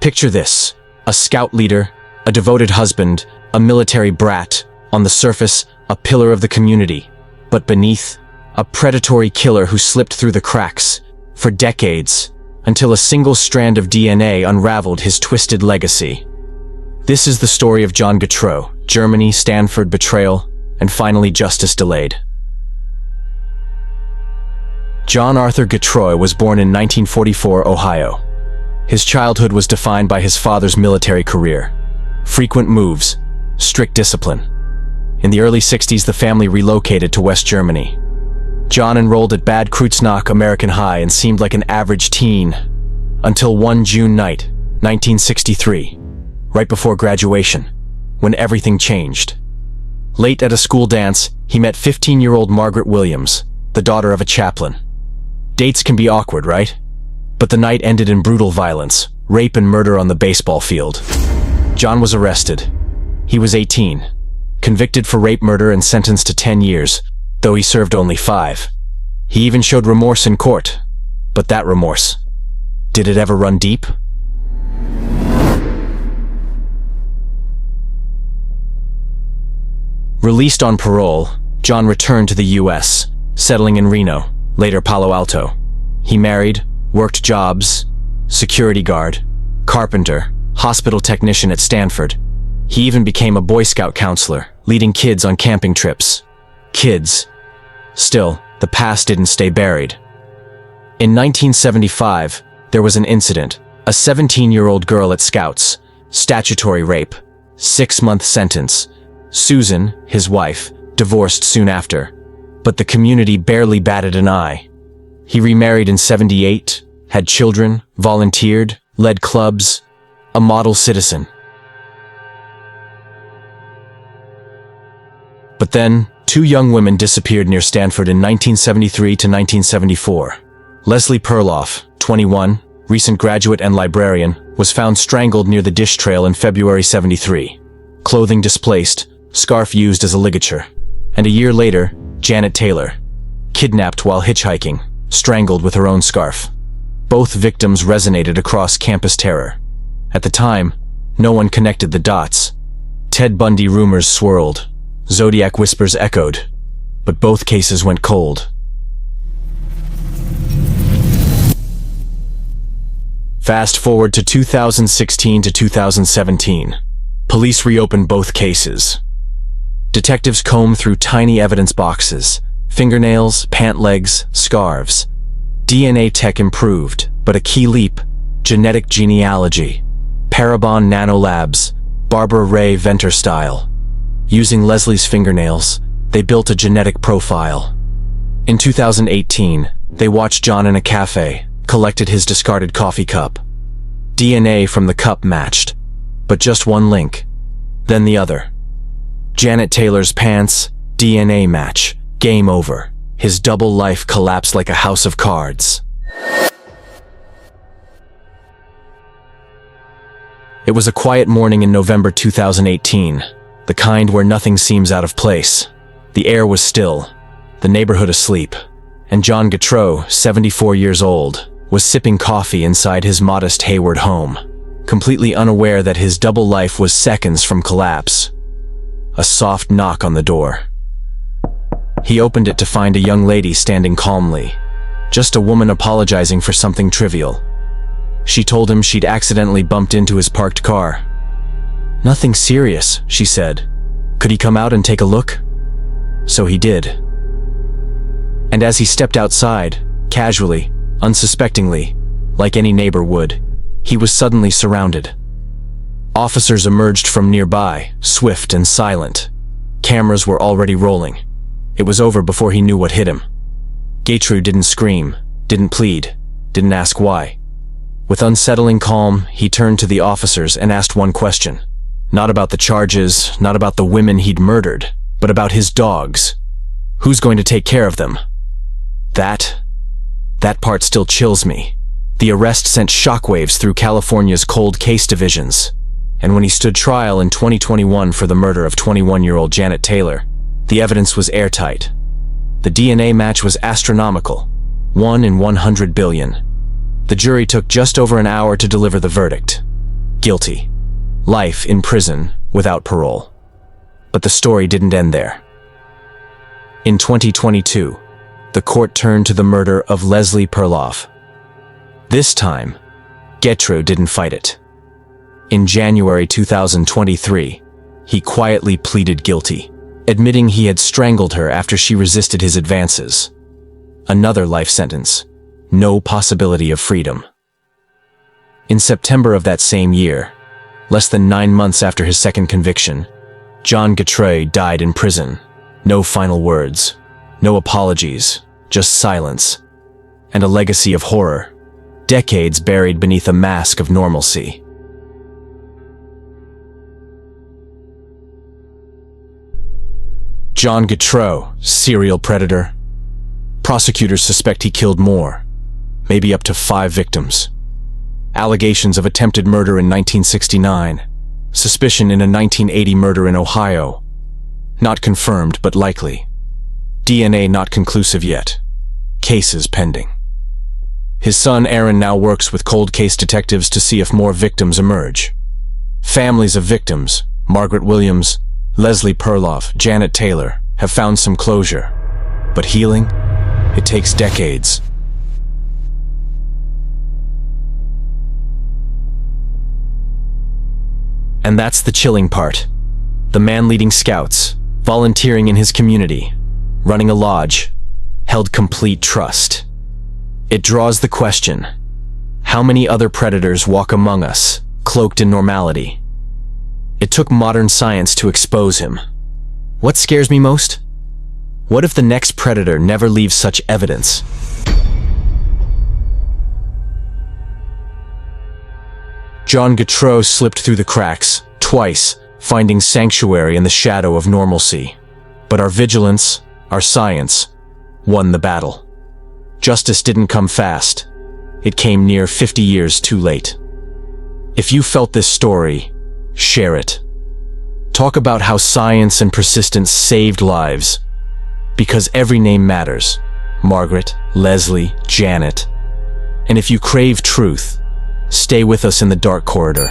Picture this: a scout leader, a devoted husband, a military brat, on the surface, a pillar of the community, but beneath, a predatory killer who slipped through the cracks for decades, until a single strand of DNA unraveled his twisted legacy. This is the story of John Getreu, Germany, Stanford, betrayal, and finally justice delayed. John Arthur Getreu was born in 1944, Ohio. His childhood was defined by his father's military career, frequent moves, strict discipline. In the early 60s, the family relocated to West Germany. John enrolled at Bad Kreuznach American High and seemed like an average teen, until one June night, 1963, right before graduation, when everything changed. Late at a school dance, he met 15-year-old Margaret Williams, the daughter of a chaplain. Dates can be awkward, right? But the night ended in brutal violence, rape and murder on the baseball field. John was arrested. He was 18, convicted for rape, murder, and sentenced to 10 years, though he served only 5. He even showed remorse in court. But that remorse, did it ever run deep? Released on parole, John returned to the U.S., settling in Reno, later Palo Alto. He married, worked jobs, security guard, carpenter, hospital technician at Stanford. He even became a Boy Scout counselor, leading kids on camping trips. Kids. Still, the past didn't stay buried. In 1975, there was an incident. A 17-year-old girl at Scouts. Statutory rape. 6-month sentence. Susan, his wife, divorced soon after. But the community barely batted an eye. He remarried in 78, had children, volunteered, led clubs, a model citizen. But then, 2 young women disappeared near Stanford in 1973 to 1974. Leslie Perlov, 21, recent graduate and librarian, was found strangled near the dish trail in February 73. Clothing displaced, scarf used as a ligature. And a year later, Janet Taylor, kidnapped while hitchhiking, strangled with her own scarf. Both victims resonated across campus terror. At the time, no one connected the dots. Ted Bundy rumors swirled. Zodiac whispers echoed. But both cases went cold. Fast forward to 2016 to 2017. Police reopened both cases. Detectives combed through tiny evidence boxes, fingernails, pant legs, scarves. DNA tech improved, but a key leap: genetic genealogy. Parabon nanolabs, Barbara Ray Venter style. Using Leslie's fingernails, they built a genetic profile. In 2018, they watched John in a cafe, collected his discarded coffee cup. DNA from the cup matched, but just one link, then the other. Janet Taylor's pants, DNA match, game over. His double life collapsed like a house of cards. It was a quiet morning in November 2018, the kind where nothing seems out of place. The air was still, the neighborhood asleep, and John Getreu, 74 years old, was sipping coffee inside his modest Hayward home, completely unaware that his double life was seconds from collapse. A soft knock on the door. He opened it to find a young lady standing calmly, just a woman apologizing for something trivial. She told him she'd accidentally bumped into his parked car. "Nothing serious," she said. "Could he come out and take a look?" So he did. And as he stepped outside, casually, unsuspectingly, like any neighbor would, he was suddenly surrounded. Officers emerged from nearby, swift and silent. Cameras were already rolling. It was over before he knew what hit him. Getreu didn't scream, didn't plead, didn't ask why. With unsettling calm, he turned to the officers and asked one question. Not about the charges, not about the women he'd murdered, but about his dogs. Who's going to take care of them? That part still chills me. The arrest sent shockwaves through California's cold case divisions. And when he stood trial in 2021 for the murder of 21-year-old Janet Taylor, the evidence was airtight. The DNA match was astronomical, 1 in 100 billion. The jury took just over an hour to deliver the verdict. guilty. Life in prison without parole. But the story didn't end there. In 2022, the court turned to the murder of Leslie Perlov. This time, Getreu didn't fight it. In January 2023, he quietly pleaded guilty, admitting he had strangled her after she resisted his advances. Another life sentence, no possibility of freedom. In September of that same year, less than 9 months after his second conviction, John Getreu died in prison. No final words, no apologies, just silence, and a legacy of horror, decades buried beneath a mask of normalcy. John Getreu, serial predator. Prosecutors suspect he killed more, maybe up to 5 victims. Allegations of attempted murder in 1969, suspicion in a 1980 murder in Ohio. Not confirmed, but likely. DNA not conclusive yet. Cases pending. His son Aaron now works with cold case detectives to see if more victims emerge. Families of victims, Margaret Williams, Leslie Perlov, Janet Taylor, have found some closure. But healing? It takes decades. And that's the chilling part. The man leading scouts, volunteering in his community, running a lodge, held complete trust. It draws the question, how many other predators walk among us, cloaked in normality? It took modern science to expose him. What scares me most? What if the next predator never leaves such evidence? John Getreu slipped through the cracks, twice, finding sanctuary in the shadow of normalcy. But our vigilance, our science, won the battle. Justice didn't come fast. It came near 50 years too late. If you felt this story, share it. Talk about how science and persistence saved lives. Because every name matters. Margaret, Leslie, Janet. And if you crave truth, stay with us in the dark corridor.